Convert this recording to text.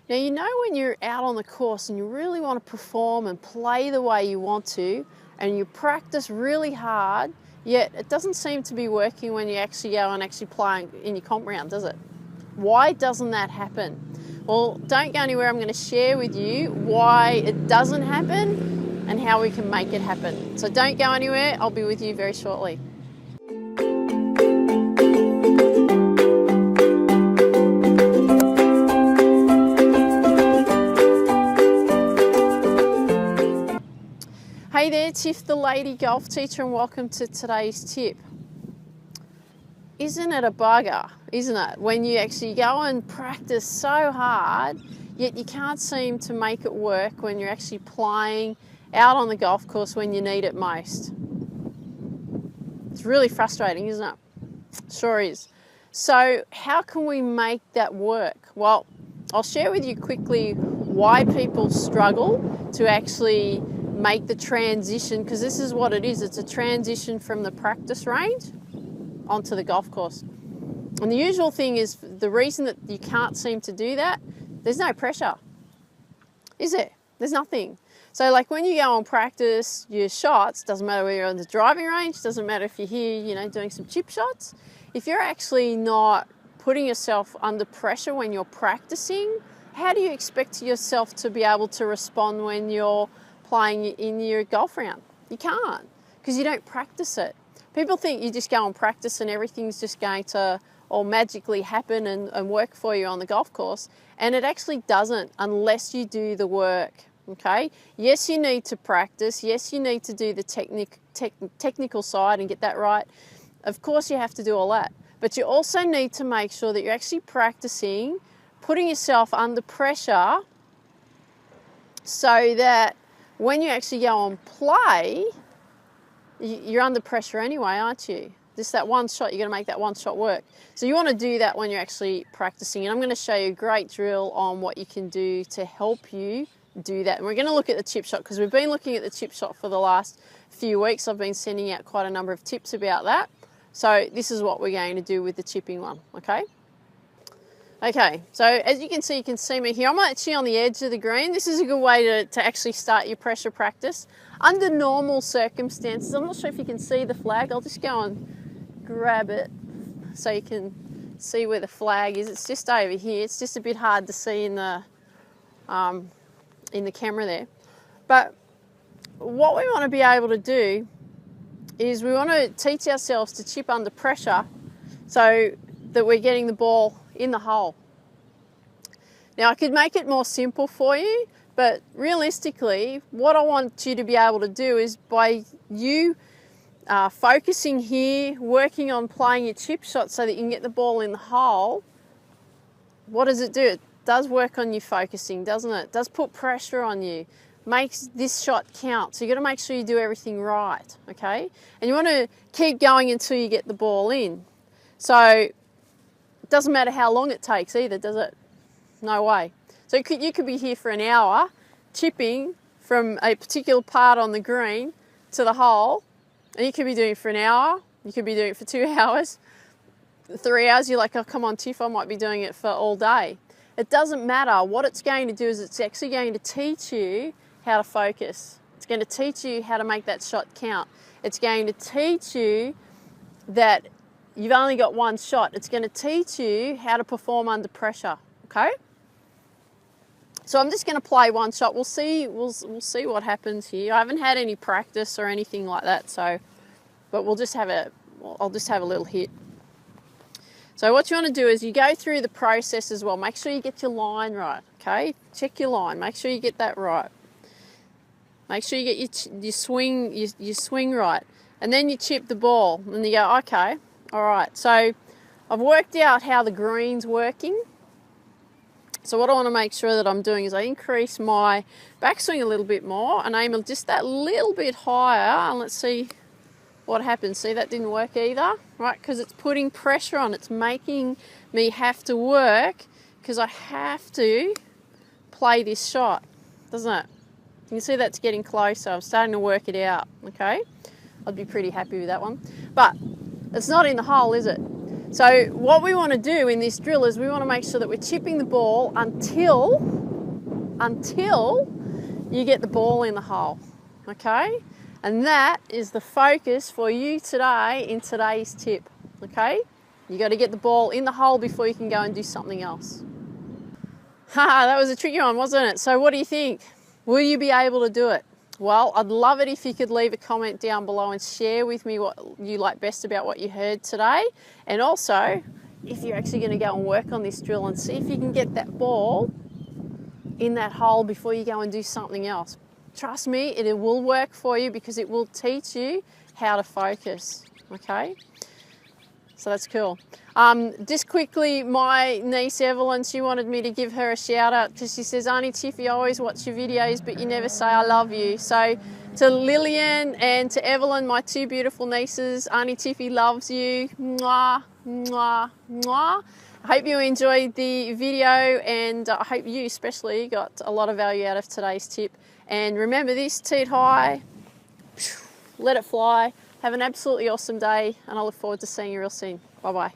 Now, you know when you're out on the course and you really want to perform and play the way you want to, and you practice really hard, yet it doesn't seem to be working when you actually go and actually play in your comp round, does it? Why doesn't that happen? Well, don't go anywhere. I'm going to share with you why it doesn't happen and how we can make it happen. So don't go anywhere. I'll be with you very shortly. Hey there, Tiff the lady golf teacher, and welcome to today's tip. Isn't it a bugger, isn't it, when you actually go and practice so hard, yet you can't seem to make it work when you're actually playing out on the golf course when you need it most? It's really frustrating, isn't it? Sure is. So how can we make that work? Well, I'll share with you quickly why people struggle to actually make the transition, because this is what it is. It's a transition from the practice range onto the golf course. And the usual thing is, the reason that you can't seem to do that, there's no pressure, is there? There's nothing. So like when you go and practice your shots, doesn't matter whether you're on the driving range, doesn't matter if you're here, doing some chip shots, if you're actually not putting yourself under pressure when you're practicing, how do you expect yourself to be able to respond when you're playing in your golf round? You can't, because you don't practice it. People think you just go and practice and everything's just going to all magically happen and work for you on the golf course, and it actually doesn't unless you do the work, okay? Yes, you need to practice. Yes, you need to do the technical side and get that right. Of course you have to do all that, but you also need to make sure that you're actually practicing, putting yourself under pressure so that when you actually go and play, you're under pressure anyway, aren't you? Just that one shot, you're going to make that one shot work. So you want to do that when you're actually practicing. And I'm going to show you a great drill on what you can do to help you do that. And we're going to look at the chip shot, because we've been looking at the chip shot for the last few weeks. I've been sending out quite a number of tips about that. So this is what we're going to do with the chipping one, okay? Okay, so as you can see me here. I'm actually on the edge of the green. This is a good way to actually start your pressure practice. Under normal circumstances, I'm not sure if you can see the flag. I'll just go and grab it so you can see where the flag is. It's just over here. It's just a bit hard to see in the camera there. But what we want to be able to do is we want to teach ourselves to chip under pressure so that we're getting the ball in the hole. Now, I could make it more simple for you, but realistically, what I want you to be able to do is, by you focusing here, working on playing your chip shot so that you can get the ball in the hole, what does it do? It does work on you focusing, doesn't it? It does put pressure on you, makes this shot count. So you've got to make sure you do everything right, okay? And you want to keep going until you get the ball in. So it doesn't matter how long it takes either, does it? No way. So you could be here for an hour chipping from a particular part on the green to the hole, and you could be doing it for an hour, you could be doing it for 2 hours, 3 hours. You're like, oh, come on, Tiff, I might be doing it for all day. It doesn't matter. What it's going to do is it's actually going to teach you how to focus. It's going to teach you how to make that shot count. It's going to teach you that you've only got one shot. It's going to teach you how to perform under pressure, okay? So I'm just going to play one shot. We'll see what happens here. I haven't had any practice or anything like that, but I'll just have a little hit. So what you want to do is you go through the process as well. Make sure you get your line right, okay? Check your line. Make sure you get that right. Make sure you get your swing right. And then you chip the ball and you go, okay, all right. So I've worked out how the green's working. So what I want to make sure that I'm doing is I increase my backswing a little bit more and aim just that little bit higher, and let's see what happens. See, that didn't work either, right? Because it's putting pressure on. It's making me have to work because I have to play this shot, doesn't it? You can see that's getting closer. I'm starting to work it out, okay? I'd be pretty happy with that one. But it's not in the hole, is it? So what we want to do in this drill is we want to make sure that we're chipping the ball until you get the ball in the hole, okay? And that is the focus for you today in today's tip, okay? You got to get the ball in the hole before you can go and do something else. Haha, that was a tricky one, wasn't it? So what do you think? Will you be able to do it? Well, I'd love it if you could leave a comment down below and share with me what you like best about what you heard today. And also, if you're actually going to go and work on this drill and see if you can get that ball in that hole before you go and do something else. Trust me, it will work for you because it will teach you how to focus, okay? So that's cool. Just quickly, my niece Evelyn, she wanted me to give her a shout out because she says, Auntie Tiffy, I always watch your videos, but you never say I love you. So to Lillian and to Evelyn, my two beautiful nieces, Auntie Tiffy loves you. Mwah, mwah, mwah. I hope you enjoyed the video, and I hope you especially got a lot of value out of today's tip. And remember this, tee it high, let it fly. Have an absolutely awesome day, and I look forward to seeing you real soon. Bye-bye.